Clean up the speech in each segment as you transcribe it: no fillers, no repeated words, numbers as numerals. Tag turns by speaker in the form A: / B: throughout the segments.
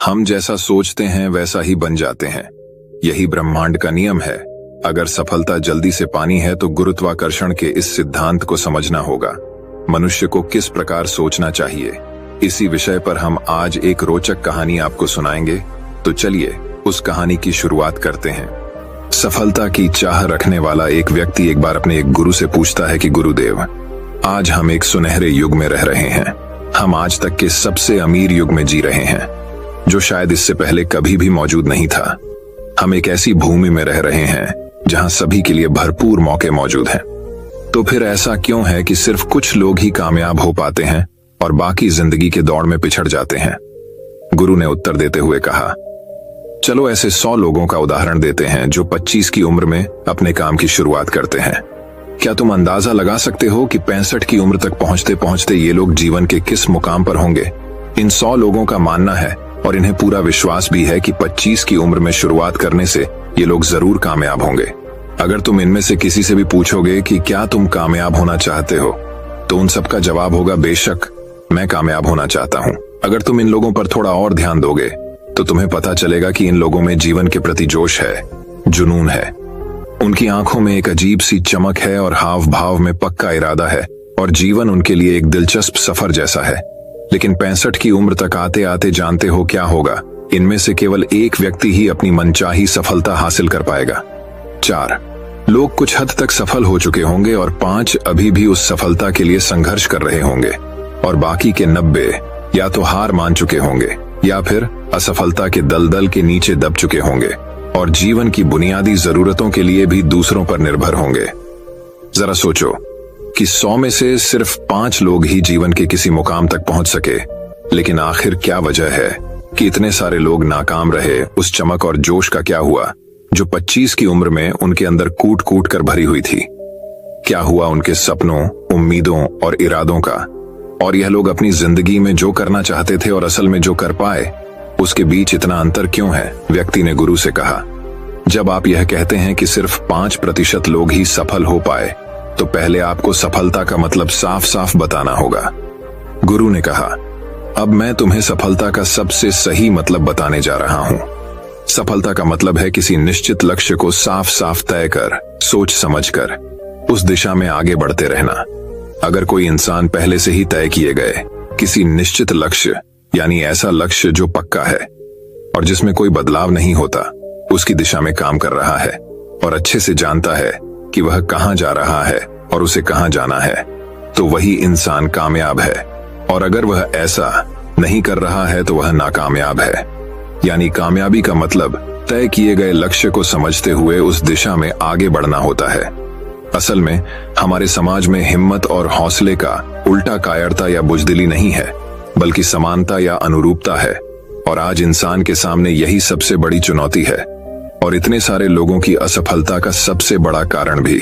A: हम जैसा सोचते हैं वैसा ही बन जाते हैं। यही ब्रह्मांड का नियम है। अगर सफलता जल्दी से पानी है तो गुरुत्वाकर्षण के इस सिद्धांत को समझना होगा। मनुष्य को किस प्रकार सोचना चाहिए, इसी विषय पर हम आज एक रोचक कहानी आपको सुनाएंगे। तो चलिए उस कहानी की शुरुआत करते हैं। सफलता की चाह रखने वाला एक व्यक्ति एक बार अपने एक गुरु से पूछता है कि गुरुदेव, आज हम एक सुनहरे युग में रह रहे हैं। हम आज तक के सबसे अमीर युग में जी रहे हैं, जो शायद इससे पहले कभी भी मौजूद नहीं था। हम एक ऐसी भूमि में रह रहे हैं जहां सभी के लिए भरपूर मौके मौजूद हैं। तो फिर ऐसा क्यों है कि सिर्फ कुछ लोग ही कामयाब हो पाते हैं और बाकी जिंदगी के दौड़ में पिछड़ जाते हैं? गुरु ने उत्तर देते हुए कहा, चलो ऐसे 100 लोगों का उदाहरण देते हैं जो 25 की उम्र में अपने काम की शुरुआत करते हैं। क्या तुम अंदाजा लगा सकते हो कि 65 की उम्र तक पहुंचते पहुंचते ये लोग जीवन के किस मुकाम पर होंगे? इन 100 लोगों का मानना है और इन्हें पूरा विश्वास भी है कि 25 की उम्र में शुरुआत करने से ये लोग जरूर कामयाब होंगे। अगर तुम इनमें से किसी से भी पूछोगे कि क्या तुम कामयाब होना चाहते हो, तो उन सबका जवाब होगा, बेशक मैं कामयाब होना चाहता हूं। अगर तुम इन लोगों पर थोड़ा और ध्यान दोगे तो तुम्हें पता चलेगा कि इन लोगों में जीवन के प्रति जोश है, जुनून है। उनकी आंखों में एक अजीब सी चमक है और हाव भाव में पक्का इरादा है और जीवन उनके लिए एक दिलचस्प सफर जैसा है। लेकिन 65 की उम्र तक आते आते जानते हो क्या होगा? इनमें से केवल एक व्यक्ति ही अपनी मनचाही सफलता हासिल कर पाएगा। 4 लोग कुछ हद तक सफल हो चुके होंगे और 5 अभी भी उस सफलता के लिए संघर्ष कर रहे होंगे और बाकी के 90 या तो हार मान चुके होंगे या फिर असफलता के दलदल के नीचे दब चुके होंगे और जीवन की बुनियादी जरूरतों के लिए भी दूसरों पर निर्भर होंगे। जरा सोचो कि 100 में से सिर्फ 5 लोग ही जीवन के किसी मुकाम तक पहुंच सके। लेकिन आखिर क्या वजह है कि इतने सारे लोग नाकाम रहे? उस चमक और जोश का क्या हुआ जो 25 की उम्र में उनके अंदर कूट कूट कर भरी हुई थी? क्या हुआ उनके सपनों, उम्मीदों और इरादों का? और यह लोग अपनी जिंदगी में जो करना चाहते थे और असल में जो कर पाए, उसके बीच इतना अंतर क्यों है? व्यक्ति ने गुरु से कहा, जब आप यह कहते हैं कि सिर्फ 5% लोग ही सफल हो पाए, तो पहले आपको सफलता का मतलब साफ साफ बताना होगा। गुरु ने कहा, अब मैं तुम्हें सफलता का सबसे सही मतलब बताने जा रहा हूं। सफलता का मतलब है किसी निश्चित लक्ष्य को साफ साफ तय कर, सोच समझकर उस दिशा में आगे बढ़ते रहना। अगर कोई इंसान पहले से ही तय किए गए किसी निश्चित लक्ष्य, यानी ऐसा लक्ष्य जो पक्का है और जिसमें कोई बदलाव नहीं होता, उसकी दिशा में काम कर रहा है और अच्छे से जानता है कि वह कहां जा रहा है और उसे कहां जाना है, तो वही इंसान कामयाब है। और अगर वह ऐसा नहीं कर रहा है तो वह नाकामयाब है। यानी कामयाबी का मतलब तय किए गए लक्ष्य को समझते हुए उस दिशा में आगे बढ़ना होता है। असल में हमारे समाज में हिम्मत और हौसले का उल्टा कायरता या बुजदिली नहीं है, बल्कि समानता या अनुरूपता है। और आज इंसान के सामने यही सबसे बड़ी चुनौती है और इतने सारे लोगों की असफलता का सबसे बड़ा कारण भी।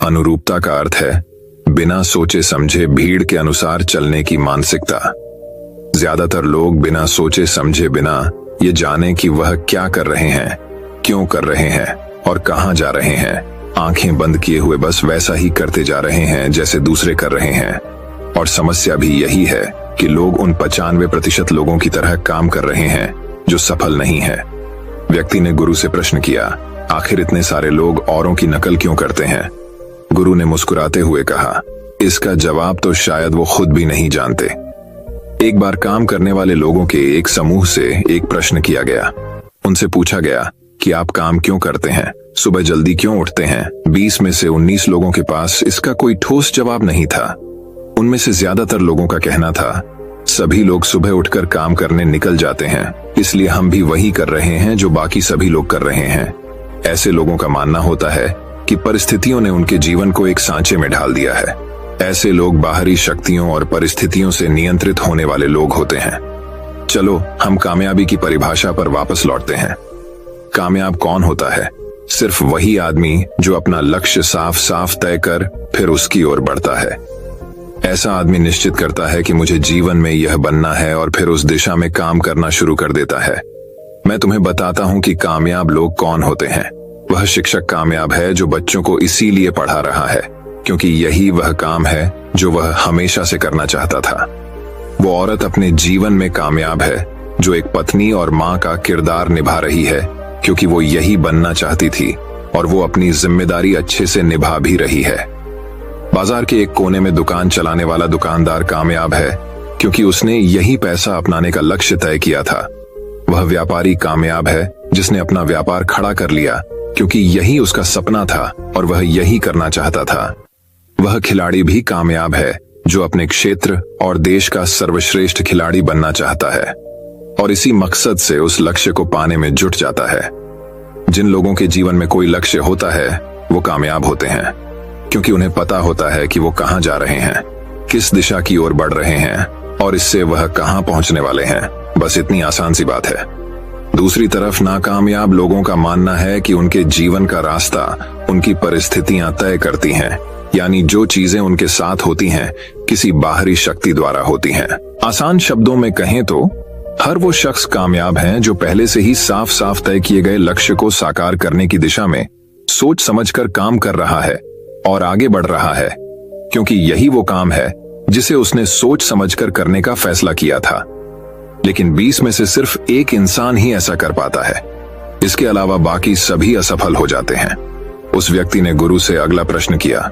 A: अनुरूपता का अर्थ है बिना सोचे समझे भीड़ के अनुसार चलने की मानसिकता। ज्यादातर लोग बिना सोचे समझे, बिना ये जाने कि वह क्या कर रहे हैं, क्यों कर रहे हैं और कहां जा रहे हैं, आंखें बंद किए हुए बस वैसा ही करते जा रहे हैं जैसे दूसरे कर रहे हैं। और समस्या भी यही है कि लोग उन 95% लोगों की तरह काम कर रहे हैं जो सफल नहीं है। व्यक्ति ने गुरु से प्रश्न किया, आखिर इतने सारे लोग औरों की नकल क्यों करते हैं? गुरु ने मुस्कुराते हुए कहा, इसका जवाब तो शायद वो खुद भी नहीं जानते। एक बार काम करने वाले लोगों के एक समूह से एक प्रश्न किया गया। उनसे पूछा गया कि आप काम क्यों करते हैं, सुबह जल्दी क्यों उठते हैं? 20 में से 19 लोगों के पास इसका कोई ठोस जवाब नहीं था। उनमें से ज्यादातर लोगों का कहना था, सभी लोग सुबह उठकर काम करने निकल जाते हैं, इसलिए हम भी वही कर रहे हैं जो बाकी सभी लोग कर रहे हैं। ऐसे लोगों का मानना होता है कि परिस्थितियों ने उनके जीवन को एक सांचे में ढाल दिया है। ऐसे लोग बाहरी शक्तियों और परिस्थितियों से नियंत्रित होने वाले लोग होते हैं। चलो हम कामयाबी की परिभाषा पर वापस लौटते हैं। कामयाब कौन होता है? सिर्फ वही आदमी जो अपना लक्ष्य साफ साफ तय कर फिर उसकी ओर बढ़ता है। ऐसा आदमी निश्चित करता है कि मुझे जीवन में यह बनना है और फिर उस दिशा में काम करना शुरू कर देता है। मैं तुम्हें बताता हूं कि कामयाब लोग कौन होते हैं। वह शिक्षक कामयाब है जो बच्चों को इसीलिए पढ़ा रहा है क्योंकि यही वह काम है जो वह हमेशा से करना चाहता था। वो औरत अपने जीवन में कामयाब है जो एक पत्नी और माँ का किरदार निभा रही है क्योंकि वो यही बनना चाहती थी और वो अपनी जिम्मेदारी अच्छे से निभा भी रही है। बाजार के एक कोने में दुकान चलाने वाला दुकानदार कामयाब है क्योंकि उसने यही पैसा अपनाने का लक्ष्य तय किया था। वह व्यापारी कामयाब है जिसने अपना व्यापार खड़ा कर लिया क्योंकि यही उसका सपना था और वह यही करना चाहता था। वह खिलाड़ी भी कामयाब है जो अपने क्षेत्र और देश का सर्वश्रेष्ठ खिलाड़ी बनना चाहता है और इसी मकसद से उस लक्ष्य को पाने में जुट जाता है। जिन लोगों के जीवन में कोई लक्ष्य होता है वो कामयाब होते हैं क्योंकि उन्हें पता होता है कि वो कहां जा रहे हैं, किस दिशा की ओर बढ़ रहे हैं और इससे वह कहां पहुंचने वाले हैं। बस इतनी आसान सी बात है। दूसरी तरफ नाकामयाब लोगों का मानना है कि उनके जीवन का रास्ता उनकी परिस्थितियां तय करती हैं, यानी जो चीजें उनके साथ होती हैं किसी बाहरी शक्ति द्वारा होती हैं। आसान शब्दों में कहें तो हर वो शख्स कामयाब है जो पहले से ही साफ साफ तय किए गए लक्ष्य को साकार करने की दिशा में सोच समझकर काम कर रहा है और आगे बढ़ रहा है, क्योंकि यही वो काम है जिसे उसने सोच समझकर करने का फैसला किया था। लेकिन 20 में से सिर्फ एक इंसान ही ऐसा कर पाता है, इसके अलावा बाकी सभी असफल हो जाते हैं। उस व्यक्ति ने गुरु से अगला प्रश्न किया,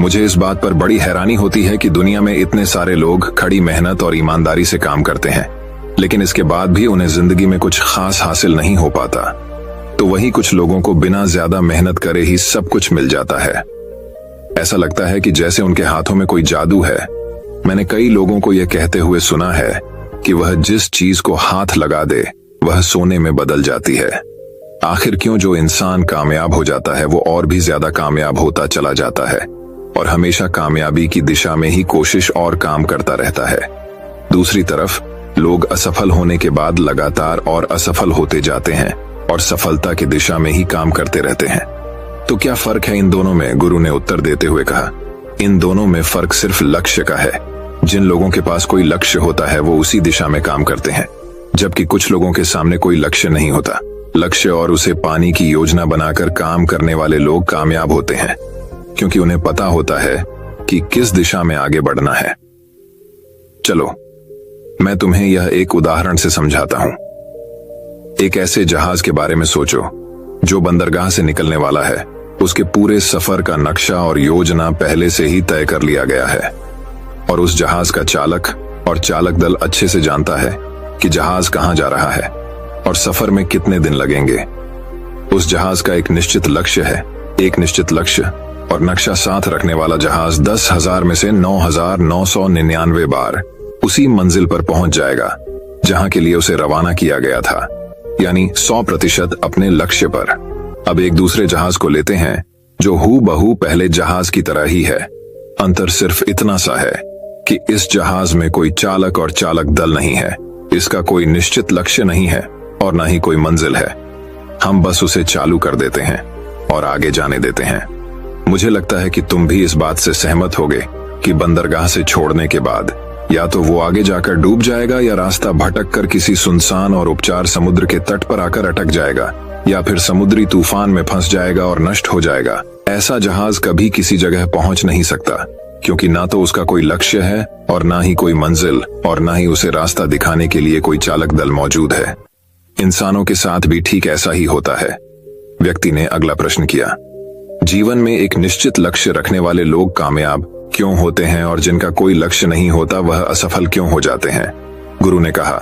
A: मुझे इस बात पर बड़ी हैरानी होती है कि दुनिया में इतने सारे लोग खड़ी मेहनत और ईमानदारी से काम करते हैं, लेकिन इसके बाद भी उन्हें जिंदगी में कुछ खास हासिल नहीं हो पाता। तो वही कुछ लोगों को बिना ज्यादा मेहनत करे ही सब कुछ मिल जाता है। ऐसा लगता है कि जैसे उनके हाथों में कोई जादू है। मैंने कई लोगों को यह कहते हुए सुना है कि वह जिस चीज को हाथ लगा दे वह सोने में बदल जाती है। आखिर क्यों जो इंसान कामयाब हो जाता है वो और भी ज्यादा कामयाब होता चला जाता है और हमेशा कामयाबी की दिशा में ही कोशिश और काम करता रहता है। दूसरी तरफ लोग असफल होने के बाद लगातार और असफल होते जाते हैं और सफलता की दिशा में ही काम करते रहते हैं। तो क्या फर्क है इन दोनों में? गुरु ने उत्तर देते हुए कहा, इन दोनों में फर्क सिर्फ लक्ष्य का है। जिन लोगों के पास कोई लक्ष्य होता है वो उसी दिशा में काम करते हैं, जबकि कुछ लोगों के सामने कोई लक्ष्य नहीं होता। लक्ष्य और उसे पाने की योजना बनाकर काम करने वाले लोग कामयाब होते हैं क्योंकि उन्हें पता होता है कि किस दिशा में आगे बढ़ना है। चलो मैं तुम्हें यह एक उदाहरण से समझाता हूं। एक ऐसे जहाज के बारे में सोचो जो बंदरगाह से निकलने वाला है। उसके पूरे सफर का नक्शा और योजना पहले से ही तय कर लिया गया है और उस जहाज का चालक और चालक दल अच्छे से जानता है कि जहाज कहां जा रहा है और सफर में कितने दिन लगेंगे। उस जहाज का एक निश्चित लक्ष्य है। एक निश्चित लक्ष्य और नक्शा साथ रखने वाला जहाज 10,000 में से 9,999 बार उसी मंजिल पर पहुंच जाएगा जहां के लिए उसे रवाना किया गया था, यानी 100% अपने लक्ष्य पर। अब एक दूसरे जहाज को लेते हैं जो हूबहू पहले जहाज की तरह ही है। अंतर सिर्फ इतना सा है कि इस जहाज में कोई चालक और चालक दल नहीं है, इसका कोई निश्चित लक्ष्य नहीं है और ना ही कोई मंजिल है। हम बस उसे चालू कर देते हैं और आगे जाने देते हैं। मुझे लगता है कि तुम भी इस बात से सहमत होगे कि बंदरगाह से छोड़ने के बाद या तो वो आगे जाकर डूब जाएगा या रास्ता भटक कर किसी सुनसान और उपचार समुद्र के तट पर आकर अटक जाएगा या फिर समुद्री तूफान में फंस जाएगा और नष्ट हो जाएगा। ऐसा जहाज कभी किसी जगह पहुंच नहीं सकता क्योंकि ना तो उसका कोई लक्ष्य है और ना ही कोई मंजिल और ना ही उसे रास्ता दिखाने के लिए कोई चालक दल मौजूद है। इंसानों के साथ भी ठीक ऐसा ही होता है। व्यक्ति ने अगला प्रश्न किया, जीवन में एक निश्चित लक्ष्य रखने वाले लोग कामयाब क्यों होते हैं और जिनका कोई लक्ष्य नहीं होता वह असफल क्यों हो जाते हैं? गुरु ने कहा,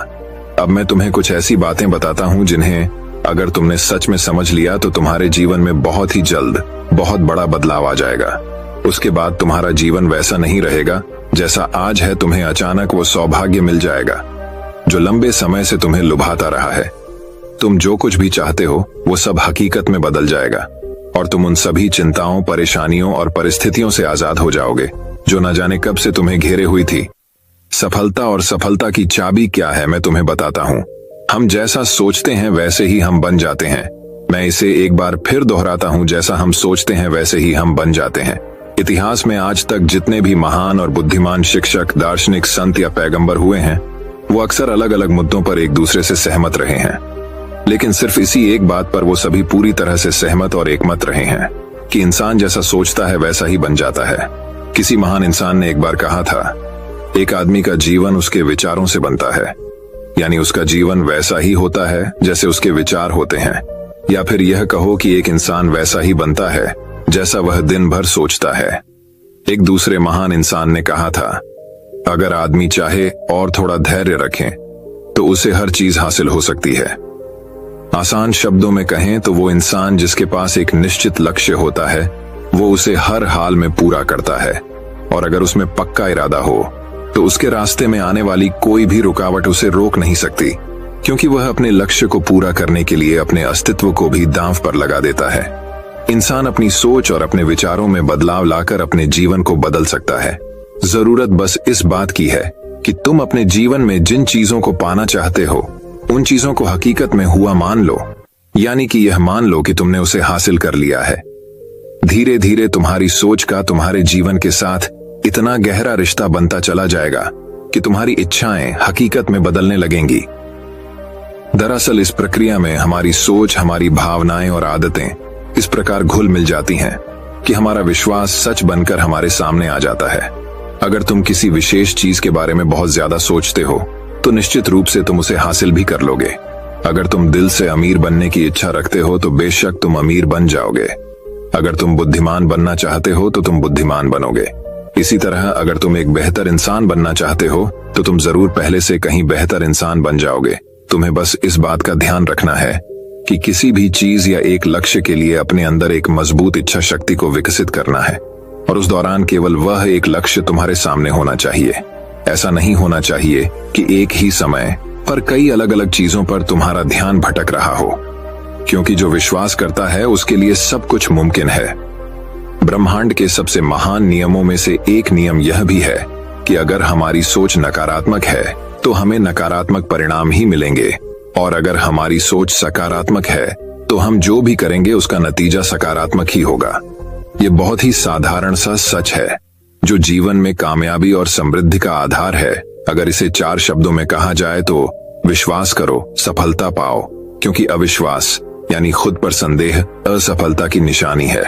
A: अब मैं तुम्हें कुछ ऐसी बातें बताता हूं जिन्हें अगर तुमने सच में समझ लिया तो तुम्हारे जीवन में बहुत ही जल्द बहुत बड़ा बदलाव आ जाएगा। उसके बाद तुम्हारा जीवन वैसा नहीं रहेगा जैसा आज है। तुम्हें अचानक वो सौभाग्य मिल जाएगा जो लंबे समय से तुम्हें लुभाता रहा है। तुम जो कुछ भी चाहते हो वो सब हकीकत में बदल जाएगा और तुम उन सभी चिंताओं, परेशानियों और परिस्थितियों से आजाद हो जाओगे जो न जाने कब से तुम्हें घेरे हुई थी। सफलता और सफलता की चाबी क्या है मैं तुम्हें बताता हूं। हम जैसा सोचते हैं वैसे ही हम बन जाते हैं। मैं इसे एक बार फिर दोहराता हूं, जैसा हम सोचते हैं वैसे ही हम बन जाते हैं। इतिहास में आज तक जितने भी महान और बुद्धिमान शिक्षक, दार्शनिक, संत या पैगंबर हुए हैं वो अक्सर अलग अलग मुद्दों पर एक दूसरे से सहमत रहे हैं, लेकिन सिर्फ इसी एक बात पर वो सभी पूरी तरह से सहमत और एकमत रहे हैं कि इंसान जैसा सोचता है वैसा ही बन जाता है। किसी महान इंसान ने एक बार कहा था, एक आदमी का जीवन उसके विचारों से बनता है, यानी उसका जीवन वैसा ही होता है जैसे उसके विचार होते हैं, या फिर यह कहो कि एक इंसान वैसा ही बनता है जैसा वह दिन भर सोचता है। एक दूसरे महान इंसान ने कहा था, अगर आदमी चाहे और थोड़ा धैर्य रखें तो उसे हर चीज हासिल हो सकती है। आसान शब्दों में कहें तो वो इंसान जिसके पास एक निश्चित लक्ष्य होता है वो उसे हर हाल में पूरा करता है, और अगर उसमें पक्का इरादा हो तो उसके रास्ते में आने वाली कोई भी रुकावट उसे रोक नहीं सकती, क्योंकि वह अपने लक्ष्य को पूरा करने के लिए अपने अस्तित्व को भी दांव पर लगा देता है। इंसान अपनी सोच और अपने विचारों में बदलाव लाकर अपने जीवन को बदल सकता है। जरूरत बस इस बात की है कि तुम अपने जीवन में जिन चीजों को पाना चाहते हो उन चीजों को हकीकत में हुआ मान लो, यानी कि यह मान लो कि तुमने उसे हासिल कर लिया है। धीरे धीरे तुम्हारी सोच का तुम्हारे जीवन के साथ इतना गहरा रिश्ता बनता चला जाएगा कि तुम्हारी इच्छाएं हकीकत में बदलने लगेंगी। दरअसल इस प्रक्रिया में हमारी सोच, हमारी भावनाएं और आदतें इस प्रकार घुल मिल जाती हैं कि हमारा विश्वास सच बनकर हमारे सामने आ जाता है। अगर तुम किसी विशेष चीज के बारे में बहुत ज्यादा सोचते हो तो निश्चित रूप से तुम उसे हासिल भी कर लोगे। अगर तुम दिल से अमीर बनने की इच्छा रखते हो तो बेशक तुम अमीर बन जाओगे। अगर तुम बुद्धिमान बनना चाहते हो तो तुम बुद्धिमान बनोगे। इसी तरह अगर तुम एक बेहतर इंसान बनना चाहते हो तो तुम जरूर पहले से कहीं बेहतर इंसान बन जाओगे। तुम्हें बस इस बात का ध्यान रखना है कि किसी भी चीज या एक लक्ष्य के लिए अपने अंदर एक मजबूत इच्छा शक्ति को विकसित करना है, और उस दौरान केवल वह एक लक्ष्य तुम्हारे सामने होना चाहिए। ऐसा नहीं होना चाहिए कि एक ही समय पर कई अलग अलग चीजों पर तुम्हारा ध्यान भटक रहा हो, क्योंकि जो विश्वास करता है उसके लिए सब कुछ मुमकिन है। ब्रह्मांड के सबसे महान नियमों में से एक नियम यह भी है कि अगर हमारी सोच नकारात्मक है तो हमें नकारात्मक परिणाम ही मिलेंगे, और अगर हमारी सोच सकारात्मक है तो हम जो भी करेंगे उसका नतीजा सकारात्मक ही होगा। ये बहुत ही साधारण सा सच है जो जीवन में कामयाबी और समृद्धि का आधार है। अगर इसे 4 शब्दों में कहा जाए तो विश्वास करो, सफलता पाओ, क्योंकि अविश्वास यानी खुद पर संदेह असफलता की निशानी है।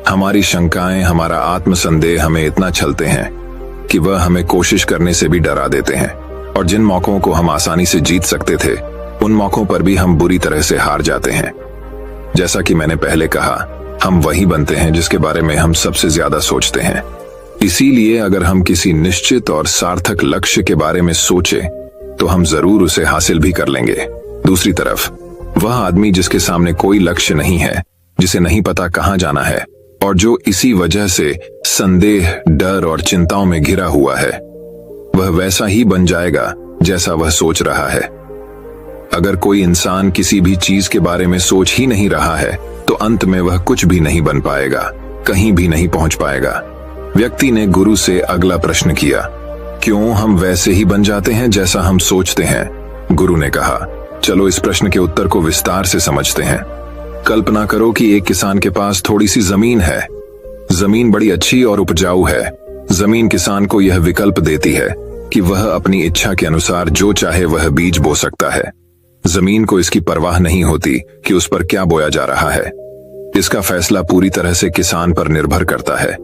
A: हमारी शंकाएं, हमारा आत्मसंदेह हमें इतना छलते हैं कि वह हमें कोशिश करने से भी डरा देते हैं, और जिन मौकों को हम आसानी से जीत सकते थे उन मौकों पर भी हम बुरी तरह से हार जाते हैं। जैसा कि मैंने पहले कहा, हम वही बनते हैं जिसके बारे में हम सबसे ज्यादा सोचते हैं। इसीलिए अगर हम किसी निश्चित और सार्थक लक्ष्य के बारे में सोचें तो हम जरूर उसे हासिल भी कर लेंगे। दूसरी तरफ वह आदमी जिसके सामने कोई लक्ष्य नहीं है, जिसे नहीं पता कहां जाना है, और जो इसी वजह से संदेह, डर और चिंताओं में घिरा हुआ है, वह वैसा ही बन जाएगा जैसा वह सोच रहा है। अगर कोई इंसान किसी भी चीज के बारे में सोच ही नहीं रहा है तो अंत में वह कुछ भी नहीं बन पाएगा, कहीं भी नहीं पहुंच पाएगा। व्यक्ति ने गुरु से अगला प्रश्न किया, क्यों हम वैसे ही बन जाते हैं जैसा हम सोचते हैं? गुरु ने कहा, चलो इस प्रश्न के उत्तर को विस्तार से समझते हैं। कल्पना करो कि एक किसान के पास थोड़ी सी जमीन है। जमीन बड़ी अच्छी और उपजाऊ है। जमीन किसान को यह विकल्प देती है कि वह अपनी इच्छा के अनुसार जो चाहे वह बीज बो सकता है। जमीन को इसकी परवाह नहीं होती कि उस पर क्या बोया जा रहा है। इसका फैसला पूरी तरह से किसान पर निर्भर करता है।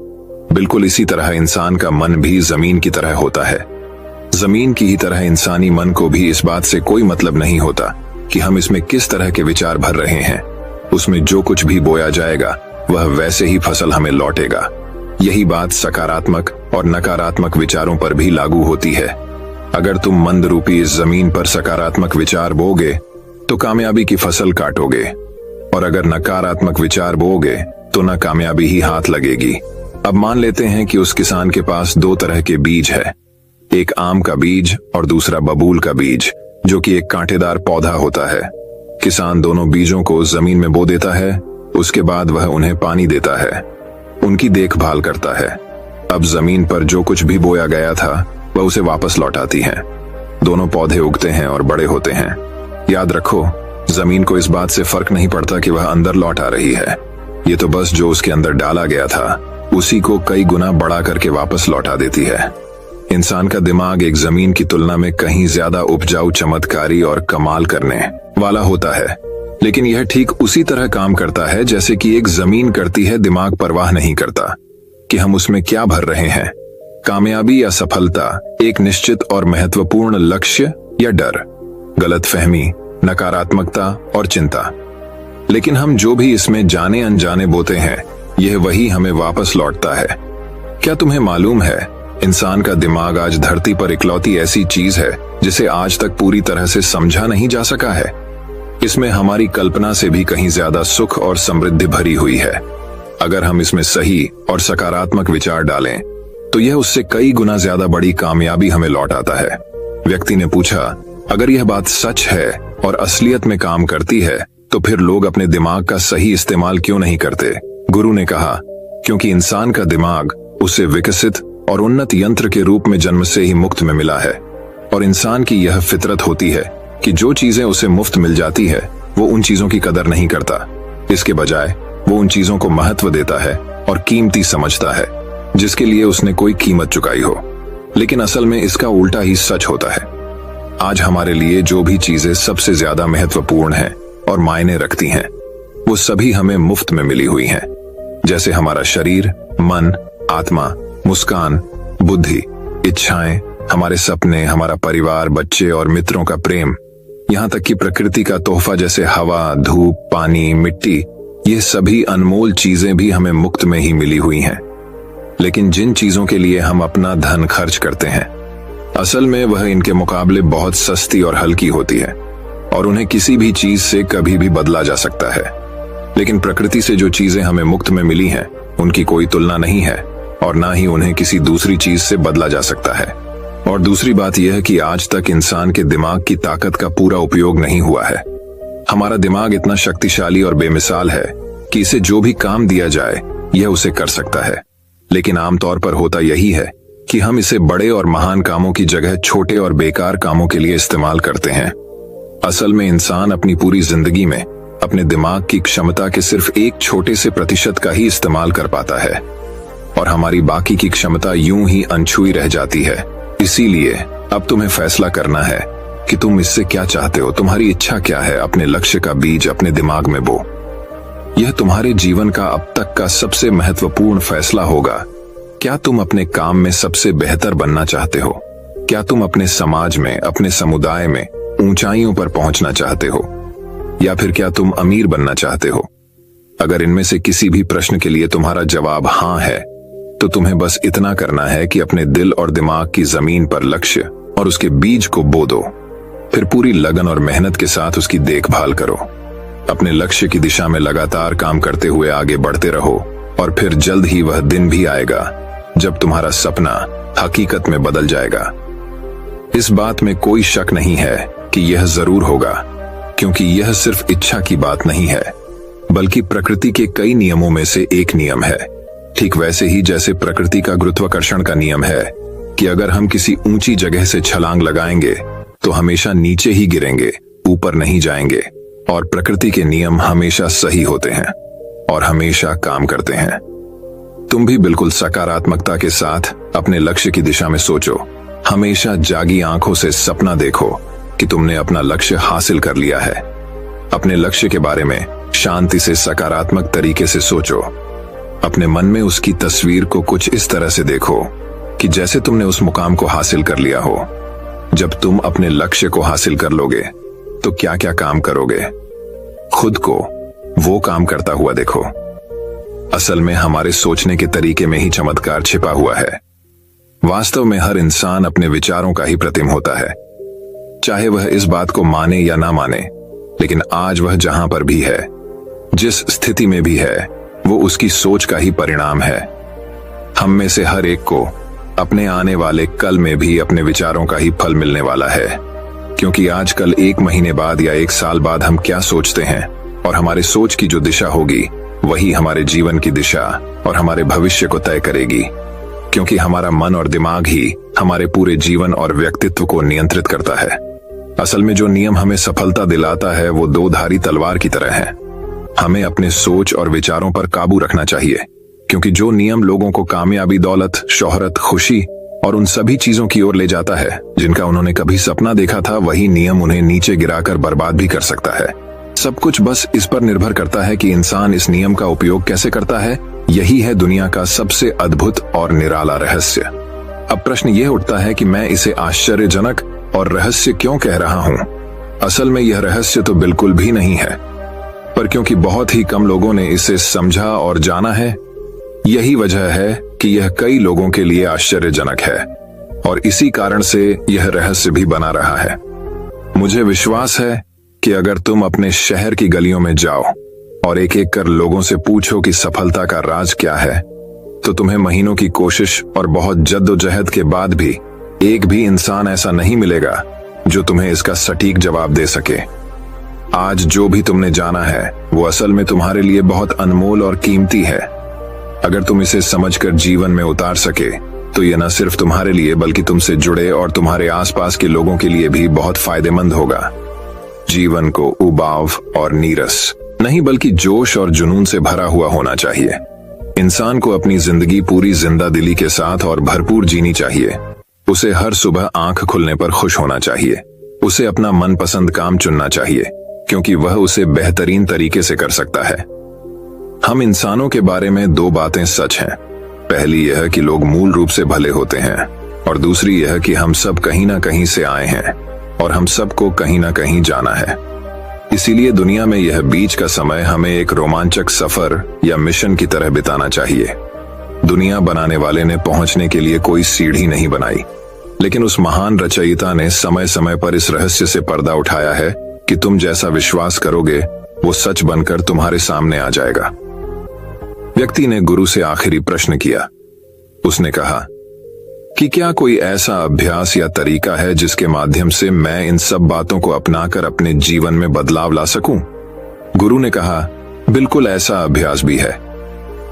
A: बिल्कुल इसी तरह इंसान का मन भी जमीन की तरह होता है। जमीन की ही तरह इंसानी मन को भी इस बात से कोई मतलब नहीं होता कि हम इसमें किस तरह के विचार भर रहे हैं। उसमें जो कुछ भी बोया जाएगा वह वैसे ही फसल हमें लौटेगा। यही बात सकारात्मक और नकारात्मक विचारों पर भी लागू होती है। अगर तुम मंद रूपी इस जमीन पर सकारात्मक विचार बोगे तो कामयाबी की फसल काटोगे, और अगर नकारात्मक विचार बोगे तो न कामयाबी ही हाथ लगेगी। अब मान लेते हैं कि उस किसान के पास 2 तरह के बीज है, एक आम का बीज और दूसरा बबूल का बीज, जो कि एक कांटेदार पौधा होता है। किसान दोनों बीजों को जमीन में बो देता है, उसके बाद वह उन्हें पानी देता है, उनकी देखभाल करता है। अब जमीन पर जो कुछ भी बोया गया था वह उसे वापस लौटाती है। दोनों पौधे उगते हैं और बड़े होते हैं। याद रखो, जमीन को इस बात से फर्क नहीं पड़ता कि वह अंदर लौट आ रही है। ये तो बस जो उसके अंदर डाला गया था उसी को कई गुना बढ़ा करके वापस लौटा देती है। इंसान का दिमाग एक जमीन की तुलना में कहीं ज्यादा उपजाऊ, चमत्कारी और कमाल करने वाला होता है, लेकिन यह ठीक उसी तरह काम करता है जैसे कि एक जमीन करती है। दिमाग परवाह नहीं करता कि हम उसमें क्या भर रहे हैं, कामयाबी या सफलता, एक निश्चित और महत्वपूर्ण लक्ष्य या डर। गलतफहमी, नकारात्मकता और चिंता। लेकिन हम जो भी इसमें जाने अनजाने बोते हैं, यह वही हमें वापस लौटता है। क्या तुम्हें मालूम है, इंसान का दिमाग आज धरती पर इकलौती ऐसी चीज है जिसे आज तक पूरी तरह से समझा नहीं जा सका है। इसमें हमारी कल्पना से भी कहीं ज्यादा सुख और समृद्धि भरी हुई है। अगर हम इसमें सही और सकारात्मक विचार डालें तो यह उससे कई गुना ज्यादा बड़ी कामयाबी हमें लौट आता है। व्यक्ति ने पूछा, अगर यह बात सच है और असलियत में काम करती है तो फिर लोग अपने दिमाग का सही इस्तेमाल क्यों नहीं करते? गुरु ने कहा, क्योंकि इंसान का दिमाग उसे विकसित और उन्नत यंत्र के रूप में जन्म से ही मुफ्त में मिला है। और इंसान की यह फितरत होती है कि जो चीजें उसे मुफ्त मिल जाती है वो उन चीजों की कदर नहीं करता। इसके बजाय वो उन चीजों को महत्व देता है और कीमती समझता है जिसके लिए उसने कोई कीमत चुकाई हो। लेकिन असल में इसका उल्टा ही सच होता है। आज हमारे लिए जो भी चीजें सबसे ज्यादा महत्वपूर्ण हैं और मायने रखती हैं, वो सभी हमें मुफ्त में मिली हुई हैं। जैसे हमारा शरीर, मन, आत्मा, मुस्कान, बुद्धि, इच्छाएं, हमारे सपने, हमारा परिवार, बच्चे और मित्रों का प्रेम, यहाँ तक कि प्रकृति का तोहफा जैसे हवा, धूप, पानी, मिट्टी, ये सभी अनमोल चीजें भी हमें मुफ्त में ही मिली हुई हैं। लेकिन जिन चीजों के लिए हम अपना धन खर्च करते हैं, असल में वह इनके मुकाबले बहुत सस्ती और हल्की होती है और उन्हें किसी भी चीज से कभी भी बदला जा सकता है। लेकिन प्रकृति से जो चीजें हमें मुफ्त में मिली हैं, उनकी कोई तुलना नहीं है और ना ही उन्हें किसी दूसरी चीज से बदला जा सकता है। और दूसरी बात यह है कि आज तक इंसान के दिमाग की ताकत का पूरा उपयोग नहीं हुआ है। हमारा दिमाग इतना शक्तिशाली और बेमिसाल है कि इसे जो भी काम दिया जाए यह उसे कर सकता है। लेकिन आमतौर पर होता यही है कि हम इसे बड़े और महान कामों की जगह छोटे और बेकार कामों के लिए इस्तेमाल करते हैं। असल में इंसान अपनी पूरी जिंदगी में अपने दिमाग की क्षमता के सिर्फ एक छोटे से प्रतिशत का ही इस्तेमाल कर पाता है और हमारी बाकी की क्षमता यूं ही अनछुई रह जाती है। इसीलिए अब तुम्हें फैसला करना है कि तुम इससे क्या चाहते हो, तुम्हारी इच्छा क्या है। अपने लक्ष्य का बीज अपने दिमाग में बो। यह तुम्हारे जीवन का अब तक का सबसे महत्वपूर्ण फैसला होगा। क्या तुम अपने काम में सबसे बेहतर बनना चाहते हो? क्या तुम अपने समाज में, अपने समुदाय में ऊंचाइयों पर पहुंचना चाहते हो? या फिर क्या तुम अमीर बनना चाहते हो? अगर इनमें से किसी भी प्रश्न के लिए तुम्हारा जवाब हाँ है, तो तुम्हें बस इतना करना है कि अपने दिल और दिमाग की जमीन पर लक्ष्य और उसके बीज को बो दो। फिर पूरी लगन और मेहनत के साथ उसकी देखभाल करो। अपने लक्ष्य की दिशा में लगातार काम करते हुए आगे बढ़ते रहो और फिर जल्द ही वह दिन भी आएगा जब तुम्हारा सपना हकीकत में बदल जाएगा। इस बात में कोई शक नहीं है कि यह जरूर होगा, क्योंकि यह सिर्फ इच्छा की बात नहीं है, बल्कि प्रकृति के कई नियमों में से एक नियम है। ठीक वैसे ही जैसे प्रकृति का गुरुत्वाकर्षण का नियम है कि अगर हम किसी ऊंची जगह से छलांग लगाएंगे तो हमेशा नीचे ही गिरेंगे, ऊपर नहीं जाएंगे। और प्रकृति के नियम हमेशा सही होते हैं और हमेशा काम करते हैं। तुम भी बिल्कुल सकारात्मकता के साथ अपने लक्ष्य की दिशा में सोचो। हमेशा जागी आंखों से सपना देखो कि तुमने अपना लक्ष्य हासिल कर लिया है। अपने लक्ष्य के बारे में शांति से, सकारात्मक तरीके से सोचो। अपने मन में उसकी तस्वीर को कुछ इस तरह से देखो कि जैसे तुमने उस मुकाम को हासिल कर लिया हो। जब तुम अपने लक्ष्य को हासिल कर लोगे तो क्या क्या काम करोगे? खुद को वो काम करता हुआ देखो। असल में हमारे सोचने के तरीके में ही चमत्कार छिपा हुआ है। वास्तव में हर इंसान अपने विचारों का ही प्रतिम होता है, चाहे वह इस बात को माने या ना माने। लेकिन आज वह जहां पर भी है, जिस स्थिति में भी है, वो उसकी सोच का ही परिणाम है। हम में से हर एक को अपने आने वाले कल में भी अपने विचारों का ही फल मिलने वाला है, क्योंकि आजकल 1 महीने बाद या 1 साल बाद हम क्या सोचते हैं और हमारे सोच की जो दिशा होगी वही हमारे जीवन की दिशा और हमारे भविष्य को तय करेगी। क्योंकि हमारा मन और दिमाग ही हमारे पूरे जीवन और व्यक्तित्व को नियंत्रित करता है। असल में जो नियम हमें सफलता दिलाता है वो 2 धारी तलवार की तरह है। हमें अपने सोच और विचारों पर काबू रखना चाहिए, क्योंकि जो नियम लोगों को कामयाबी, दौलत, शोहरत, खुशी और उन सभी चीजों की ओर ले जाता है जिनका उन्होंने कभी सपना देखा था, वही नियम उन्हें नीचे गिराकर बर्बाद भी कर सकता है। सब कुछ बस इस पर निर्भर करता है कि इंसान इस नियम का उपयोग कैसे करता है। यही है दुनिया का सबसे अद्भुत और निराला रहस्य। अब प्रश्न यह उठता है कि मैं इसे आश्चर्यजनक और रहस्य क्यों कह रहा हूं? असल में यह रहस्य तो बिल्कुल भी नहीं है, पर क्योंकि बहुत ही कम लोगों ने इसे समझा और जाना है, यही वजह है कि यह कई लोगों के लिए आश्चर्यजनक है और इसी कारण से यह रहस्य भी बना रहा है। मुझे विश्वास है कि अगर तुम अपने शहर की गलियों में जाओ और एक एक कर लोगों से पूछो कि सफलता का राज क्या है, तो तुम्हें महीनों की कोशिश और बहुत जद्दोजहद के बाद भी एक भी इंसान ऐसा नहीं मिलेगा जो तुम्हें इसका सटीक जवाब दे सके। आज जो भी तुमने जाना है वो असल में तुम्हारे लिए बहुत अनमोल और कीमती है। अगर तुम इसे समझकर जीवन में उतार सके तो यह न सिर्फ तुम्हारे लिए बल्कि तुमसे जुड़े और तुम्हारे आसपास के लोगों के लिए भी बहुत फायदेमंद होगा। जीवन को उबाव और नीरस नहीं बल्कि जोश और जुनून से भरा हुआ होना चाहिए। इंसान को अपनी जिंदगी पूरी जिंदादिली के साथ और भरपूर जीनी चाहिए। उसे हर सुबह आंख खुलने पर खुश होना चाहिए। उसे अपना मनपसंद काम चुनना चाहिए क्योंकि वह उसे बेहतरीन तरीके से कर सकता है। हम इंसानों के बारे में दो बातें सच हैं। पहली यह कि लोग मूल रूप से भले होते हैं और दूसरी यह कि हम सब कहीं ना कहीं से आए हैं और हम सबको कहीं ना कहीं जाना है। इसीलिए दुनिया में यह बीच का समय हमें एक रोमांचक सफर या मिशन की तरह बिताना चाहिए। दुनिया बनाने वाले ने पहुंचने के लिए कोई सीढ़ी नहीं बनाई, लेकिन उस महान रचयिता ने समय समय पर इस रहस्य से पर्दा उठाया है कि तुम जैसा विश्वास करोगे वो सच बनकर तुम्हारे सामने आ जाएगा। व्यक्ति ने गुरु से आखिरी प्रश्न किया। उसने कहा कि क्या कोई ऐसा अभ्यास या तरीका है जिसके माध्यम से मैं इन सब बातों को अपनाकर अपने जीवन में बदलाव ला सकूं? गुरु ने कहा, बिल्कुल ऐसा अभ्यास भी है।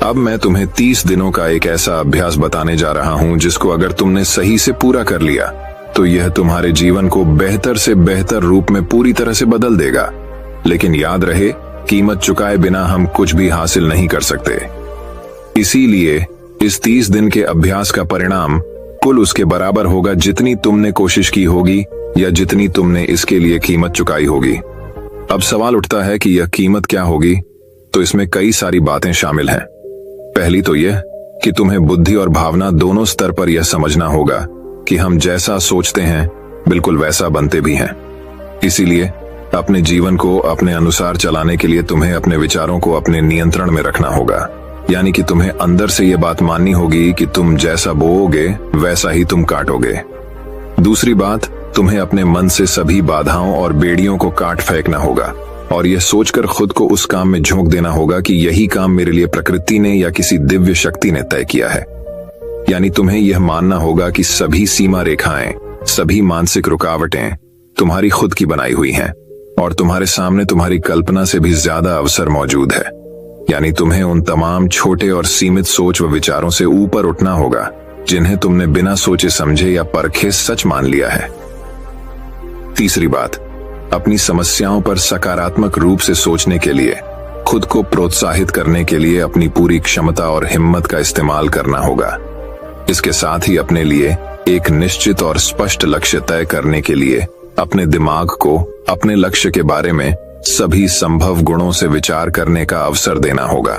A: अब मैं तुम्हें 30 दिनों का एक ऐसा अभ्यास बताने जा रहा हूं जिसको अगर तुमने सही से पूरा कर लिया तो यह तुम्हारे जीवन को बेहतर से बेहतर रूप में पूरी तरह से बदल देगा। लेकिन याद रहे, कीमत चुकाए बिना हम कुछ भी हासिल नहीं कर सकते। इसीलिए इस 30 दिन के अभ्यास का परिणाम कुल उसके बराबर होगा जितनी तुमने कोशिश की होगी या जितनी तुमने इसके लिए कीमत चुकाई होगी। अब सवाल उठता है कि यह कीमत क्या होगी, तो इसमें कई सारी बातें शामिल हैं। पहली तो यह कि तुम्हें बुद्धि और भावना दोनों स्तर पर यह समझना होगा कि हम जैसा सोचते हैं बिल्कुल वैसा बनते भी हैं। इसीलिए अपने जीवन को अपने अनुसार चलाने के लिए तुम्हें अपने विचारों को अपने नियंत्रण में रखना होगा। यानी कि तुम्हें अंदर से यह बात माननी होगी कि तुम जैसा बोओगे वैसा ही तुम काटोगे। दूसरी बात, तुम्हें अपने मन से सभी बाधाओं और बेड़ियों को काट फेंकना होगा और यह सोचकर खुद को उस काम में झोंक देना होगा कि यही काम मेरे लिए प्रकृति ने या किसी दिव्य शक्ति ने तय किया है। यानी तुम्हें यह मानना होगा कि सभी सीमा रेखाएं, सभी मानसिक रुकावटें तुम्हारी खुद की बनाई हुई हैं और तुम्हारे सामने तुम्हारी कल्पना से भी ज्यादा अवसर मौजूद है। यानी तुम्हें उन तमाम छोटे और सीमित सोच व विचारों से ऊपर उठना होगा जिन्हें तुमने बिना सोचे समझे या परखे सच मान लिया है। तीसरी बात, अपनी समस्याओं पर सकारात्मक रूप से सोचने के लिए खुद को प्रोत्साहित करने के लिए अपनी पूरी क्षमता और हिम्मत का इस्तेमाल करना होगा। इसके साथ ही अपने लिए एक निश्चित और स्पष्ट लक्ष्य तय करने के लिए अपने दिमाग को अपने लक्ष्य के बारे में सभी संभव गुणों से विचार करने का अवसर देना होगा।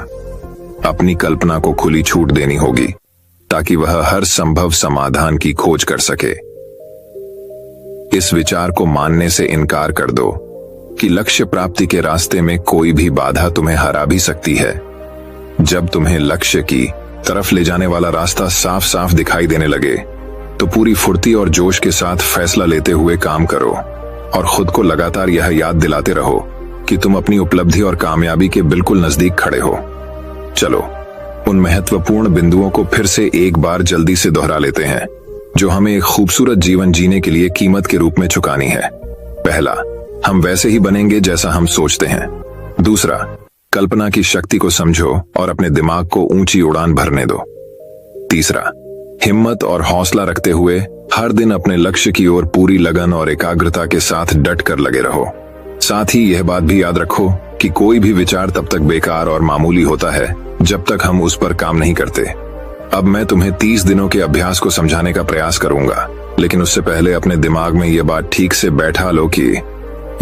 A: अपनी कल्पना को खुली छूट देनी होगी ताकि वह हर संभव समाधान की खोज कर सके। इस विचार को मानने से इनकार कर दो कि लक्ष्य प्राप्ति के रास्ते में कोई भी बाधा तुम्हें हरा भी सकती है। जब तुम्हें लक्ष्य की तरफ ले जाने वाला रास्ता साफ साफ दिखाई देने लगे तो पूरी फुर्ती और जोश के साथ फैसला लेते हुए काम करो और खुद को लगातार यह याद दिलाते रहो कि तुम अपनी उपलब्धि और कामयाबी के बिल्कुल नजदीक खड़े हो। चलो उन महत्वपूर्ण बिंदुओं को फिर से एक बार जल्दी से दोहरा लेते हैं जो हमें एक खूबसूरत जीवन जीने के लिए कीमत के रूप में चुकानी है। पहला, हम वैसे ही बनेंगे जैसा हम सोचते हैं। दूसरा, कल्पना की शक्ति को समझो और अपने दिमाग को ऊंची उड़ान भरने दो। तीसरा, हिम्मत और हौसला रखते हुए हर दिन अपने लक्ष्य की ओर पूरी लगन और एकाग्रता के साथ डट कर लगे रहो। साथ ही यह बात भी याद रखो कि कोई भी विचार तब तक बेकार और मामूली होता है जब तक हम उस पर काम नहीं करते। अब मैं तुम्हें 30 दिनों के अभ्यास को समझाने का प्रयास करूंगा, लेकिन उससे पहले अपने दिमाग में यह बात ठीक से बैठा लो कि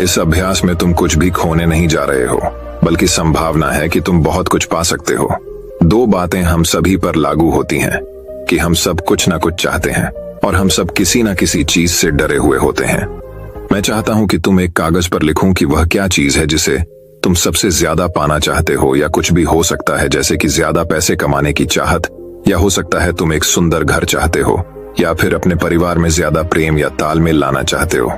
A: इस अभ्यास में तुम कुछ भी खोने नहीं जा रहे हो, बल्कि संभावना है कि तुम बहुत कुछ पा सकते हो। दो बातें हम सभी पर लागू होती हैं कि हम सब कुछ ना कुछ चाहते हैं और हम सब किसी ना किसी चीज से डरे हुए होते हैं। मैं चाहता हूं कि तुम एक कागज पर लिखो कि वह क्या चीज है जिसे तुम सबसे ज्यादा पाना चाहते हो, या कुछ भी हो सकता है जैसे कि ज्यादा पैसे कमाने की चाहत, या हो सकता है तुम एक सुंदर घर चाहते हो, या फिर अपने परिवार में ज्यादा प्रेम या तालमेल लाना चाहते हो,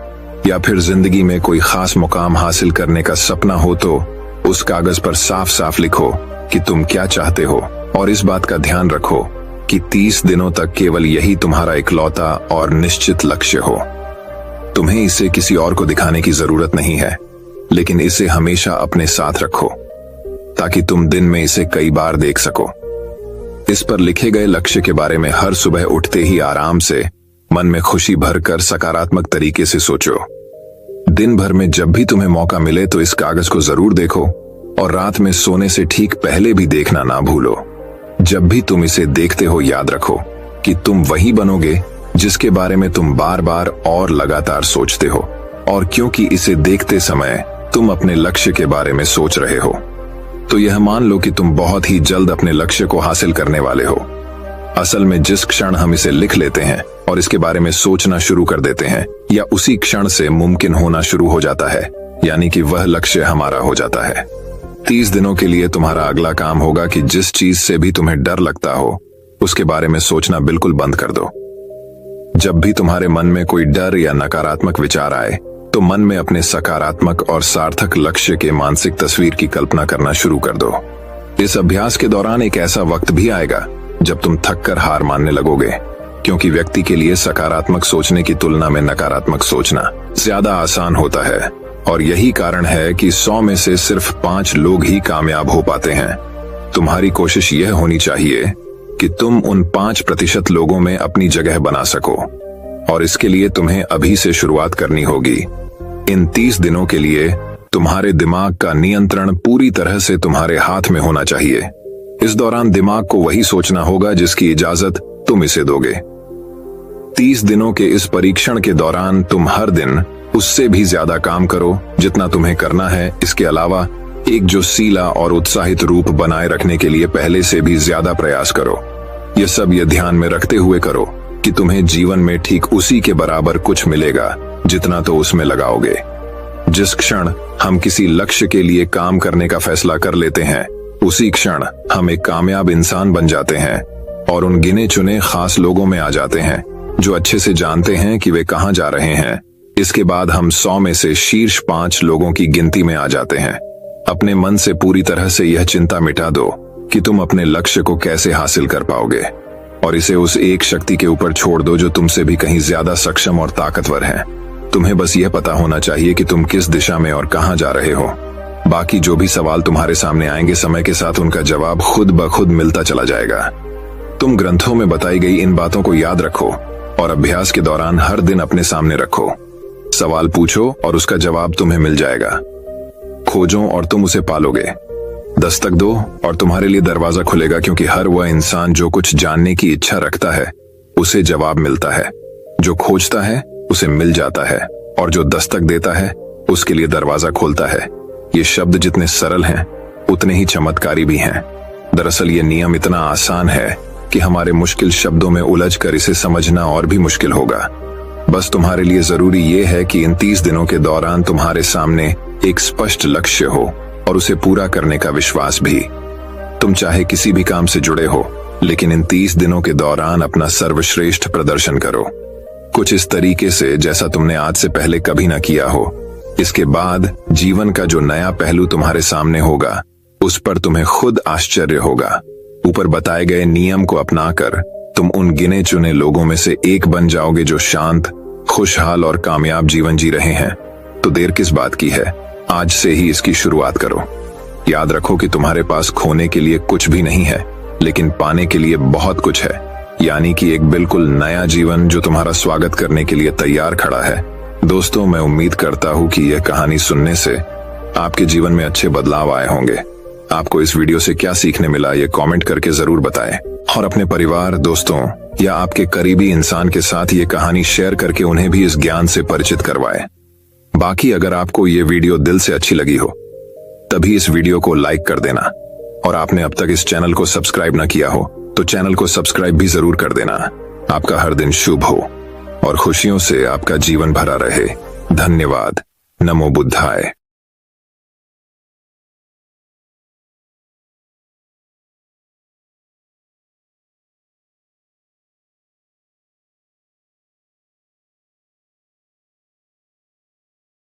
A: या फिर जिंदगी में कोई खास मुकाम हासिल करने का सपना हो। तो उस कागज पर साफ साफ लिखो कि तुम क्या चाहते हो, और इस बात का ध्यान रखो कि 30 दिनों तक केवल यही तुम्हारा इकलौता और निश्चित लक्ष्य हो। तुम्हें इसे किसी और को दिखाने की जरूरत नहीं है, लेकिन इसे हमेशा अपने साथ रखो ताकि तुम दिन में इसे कई बार देख सको। इस पर लिखे गए लक्ष्य के बारे में हर सुबह उठते ही आराम से मन में खुशी भरकर सकारात्मक तरीके से सोचो। दिन भर में जब भी तुम्हें मौका मिले तो इस कागज को जरूर देखो, और रात में सोने से ठीक पहले भी देखना ना भूलो। जब भी तुम इसे देखते हो याद रखो कि तुम वही बनोगे जिसके बारे में तुम बार बार और लगातार सोचते हो, और क्योंकि इसे देखते समय तुम अपने लक्ष्य के बारे में सोच रहे हो, तो यह मान लो कि तुम बहुत ही जल्द अपने लक्ष्य को हासिल करने वाले हो। असल में जिस क्षण हम इसे लिख लेते हैं और इसके बारे में सोचना शुरू कर देते हैं, या उसी क्षण से मुमकिन होना शुरू हो जाता है, यानी कि वह लक्ष्य हमारा हो जाता है। 30 दिनों के लिए तुम्हारा अगला काम होगा कि जिस चीज से भी तुम्हें डर लगता हो उसके बारे में सोचना बिल्कुल बंद कर दो। जब भी तुम्हारे मन में कोई डर या नकारात्मक विचार आए तो मन में अपने सकारात्मक और सार्थक लक्ष्य के मानसिक तस्वीर की कल्पना करना शुरू कर दो। इस अभ्यास के दौरान एक ऐसा वक्त भी आएगा जब तुम थक कर हार मानने लगोगे, क्योंकि व्यक्ति के लिए सकारात्मक सोचने की तुलना में नकारात्मक सोचना ज्यादा आसान होता है, और यही कारण है कि 100 में से सिर्फ 5 लोग ही कामयाब हो पाते हैं। तुम्हारी कोशिश यह होनी चाहिए कि तुम उन 5% लोगों में अपनी जगह बना सको, और इसके लिए तुम्हें अभी से शुरुआत करनी होगी। इन 30 दिनों के लिए तुम्हारे दिमाग का नियंत्रण पूरी तरह से तुम्हारे हाथ में होना चाहिए। इस दौरान दिमाग को वही सोचना होगा जिसकी इजाजत तुम इसे दोगे। 30 दिनों के इस परीक्षण के दौरान तुम हर दिन उससे भी ज्यादा काम करो जितना तुम्हें करना है। इसके अलावा एक जोशीला और उत्साहित रूप बनाए रखने के लिए पहले से भी ज्यादा प्रयास करो। यह सब ये ध्यान में रखते हुए करो कि तुम्हें जीवन में ठीक उसी के बराबर कुछ मिलेगा जितना तो उसमें लगाओगे। जिस क्षण हम किसी लक्ष्य के लिए काम करने का फैसला कर लेते हैं, उसी क्षण हम एक कामयाब इंसान बन जाते हैं और उन गिने चुने खास लोगों में आ जाते हैं जो अच्छे से जानते हैं कि वे कहां जा रहे हैं। इसके बाद हम 100 में से शीर्ष 5 लोगों की गिनती में आ जाते हैं। अपने मन से पूरी तरह से यह चिंता मिटा दो कि तुम अपने लक्ष्य को कैसे हासिल कर पाओगे, और इसे उस एक शक्ति के ऊपर छोड़ दो जो तुमसे भी कहीं ज्यादा सक्षम और ताकतवर है। तुम्हें बस यह पता होना चाहिए कि तुम किस दिशा में और कहां जा रहे हो। बाकी जो भी सवाल तुम्हारे सामने आएंगे, समय के साथ उनका जवाब खुद ब खुद मिलता चला जाएगा। तुम ग्रंथों में बताई गई इन बातों को याद रखो और अभ्यास के दौरान हर दिन अपने सामने रखो। सवाल पूछो और उसका जवाब तुम्हें मिल जाएगा। खोजो और तुम उसे पालोगे। दस्तक दो और तुम्हारे लिए दरवाजा खुलेगा, क्योंकि हर वह इंसान जो कुछ जानने की इच्छा रखता है उसे जवाब मिलता है। जो खोजता है उसे मिल जाता है, और जो दस्तक देता है उसके लिए दरवाजा खोलता है। ये शब्द जितने सरल हैं उतने ही चमत्कारी भी हैं। दरअसल ये नियम इतना आसान है कि हमारे मुश्किल शब्दों में उलझकर इसे समझना और भी मुश्किल होगा। बस तुम्हारे लिए जरूरी ये है कि इन 30 दिनों के दौरान तुम्हारे सामने एक स्पष्ट लक्ष्य हो और उसे पूरा करने का विश्वास भी। तुम चाहे किसी भी काम से जुड़े हो, लेकिन इन 30 दिनों के दौरान अपना सर्वश्रेष्ठ प्रदर्शन करो, कुछ इस तरीके से जैसा तुमने आज से पहले कभी ना किया हो। इसके बाद जीवन का जो नया पहलू तुम्हारे सामने होगा उस पर तुम्हें खुद आश्चर्य होगा। ऊपर बताए गए नियम को अपनाकर तुम उन गिने चुने लोगों में से एक बन जाओगे जो शांत, खुशहाल और कामयाब जीवन जी रहे हैं। तो देर किस बात की है, आज से ही इसकी शुरुआत करो। याद रखो कि तुम्हारे पास खोने के लिए कुछ भी नहीं है, लेकिन पाने के लिए बहुत कुछ है, यानी कि एक बिल्कुल नया जीवन जो तुम्हारा स्वागत करने के लिए तैयार खड़ा है। दोस्तों, मैं उम्मीद करता हूँ कि यह कहानी सुनने से आपके जीवन में अच्छे बदलाव आए होंगे। आपको इस वीडियो से क्या सीखने मिला ये कमेंट करके जरूर बताएं, और अपने परिवार, दोस्तों या आपके करीबी इंसान के साथ ये कहानी शेयर करके उन्हें भी इस ज्ञान से परिचित करवाएं। बाकी अगर आपको ये वीडियो दिल से अच्छी लगी हो तभी इस वीडियो को लाइक कर देना, और आपने अब तक इस चैनल को सब्सक्राइब न किया हो तो चैनल को सब्सक्राइब भी जरूर कर देना। आपका हर दिन शुभ हो और खुशियों से आपका जीवन भरा रहे। धन्यवाद। नमो बुद्धाय।